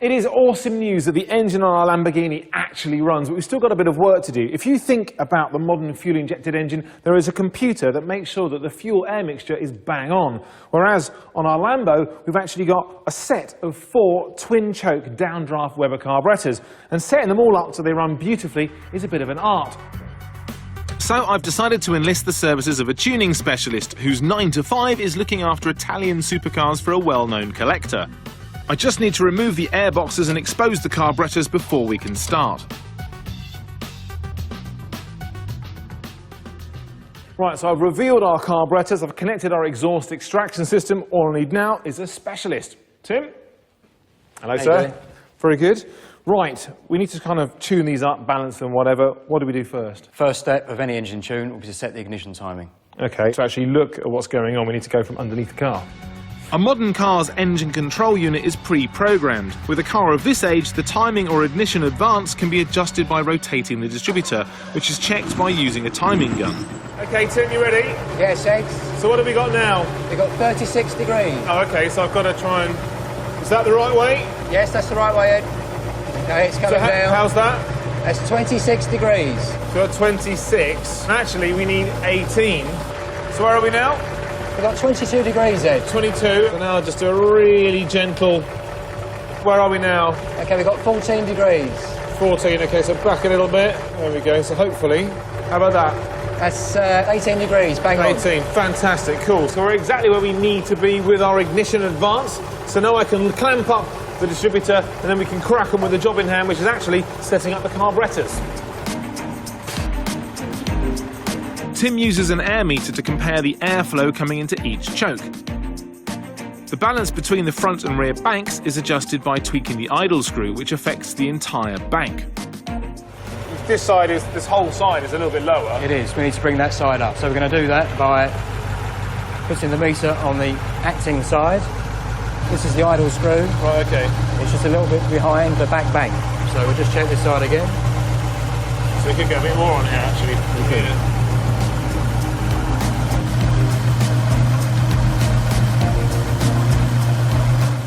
It is awesome news that the engine on our Lamborghini actually runs, but we've still got a bit of work to do. If you think about the modern fuel-injected engine, there is a computer that makes sure that the fuel-air mixture is bang on. Whereas on our Lambo, we've actually got a set of 4 twin-choke downdraft Weber carburetors. And setting them all up so they run beautifully is a bit of an art. So I've decided to enlist the services of a tuning specialist whose 9 to 5 is looking after Italian supercars for a well-known collector. I just need to remove the air boxes and expose the carburetors before we can start. Right, so I've revealed our carburetors, I've connected our exhaust extraction system. All I need now is a specialist. Tim? Hello, sir. Very good. Right, we need to kind of tune these up, balance them, whatever. What do we do first? First step of any engine tune will be to set the ignition timing. Okay, to actually look at what's going on, we need to go from underneath the car. A modern car's engine control unit is pre-programmed. With a car of this age, the timing or ignition advance can be adjusted by rotating the distributor, which is checked by using a timing gun. Okay, Tim, you ready? Yes, Eggs. So what have we got now? We've got 36 degrees. Oh, okay, so I've got to try and... Is that the right way? Yes, that's the right way, Ed. Okay, it's coming down. How's that? That's 26 degrees. We've got 26. Actually, we need 18. So where are we now? We've got 22 degrees, Ed. 22. So now just do a really gentle... Where are we now? Okay, we've got 14 degrees. 14, okay, so back a little bit. There we go, so hopefully... How about that? That's 18 degrees, bang on. 18, fantastic, cool. So we're exactly where we need to be with our ignition advance. So now I can clamp up the distributor and then we can crack them with the job in hand, which is actually setting up the carburetors. Tim uses an air meter to compare the airflow coming into each choke. The balance between the front and rear banks is adjusted by tweaking the idle screw, which affects the entire bank. This whole side is a little bit lower. It is. We need to bring that side up. So we're going to do that by putting the meter on the acting side. This is the idle screw. Right, okay. It's just a little bit behind the back bank. So we'll just check this side again. So we could get a bit more on here, actually. Okay.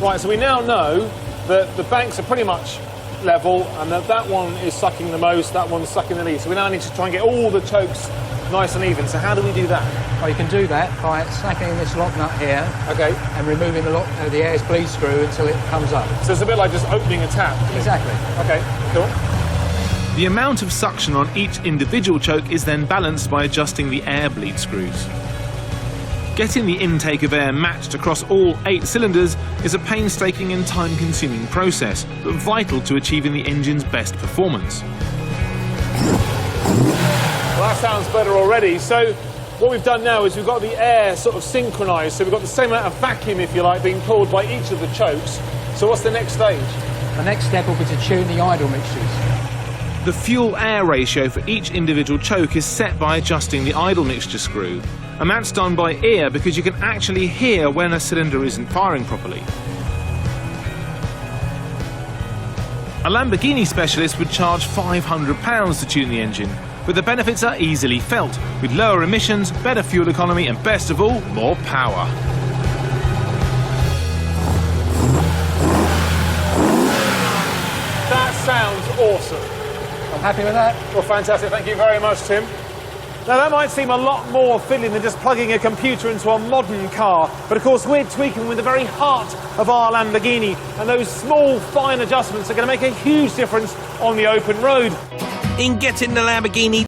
Right, so we now know that the banks are pretty much level and that one is sucking the most, that one's sucking the least. So we now need to try and get all the chokes nice and even. So how do we do that? Well, you can do that by snapping this lock nut here. Okay. And removing the air bleed screw until it comes up. So it's a bit like just opening a tap. Exactly. Okay, cool. The amount of suction on each individual choke is then balanced by adjusting the air bleed screws. Getting the intake of air matched across all 8 cylinders is a painstaking and time-consuming process, but vital to achieving the engine's best performance. Well, that sounds better already. So what we've done now is we've got the air sort of synchronised, so we've got the same amount of vacuum, if you like, being pulled by each of the chokes. So what's the next stage? The next step will be to tune the idle mixtures. The fuel-air ratio for each individual choke is set by adjusting the idle mixture screw, and that's done by ear because you can actually hear when a cylinder isn't firing properly. A Lamborghini specialist would charge £500 to tune the engine, but the benefits are easily felt, with lower emissions, better fuel economy and, best of all, more power. That sounds awesome. I'm happy with that. Well, fantastic. Thank you very much, Tim. Now, that might seem a lot more fiddling than just plugging a computer into a modern car, but of course we're tweaking with the very heart of our Lamborghini, and those small, fine adjustments are going to make a huge difference on the open road. In getting the Lamborghini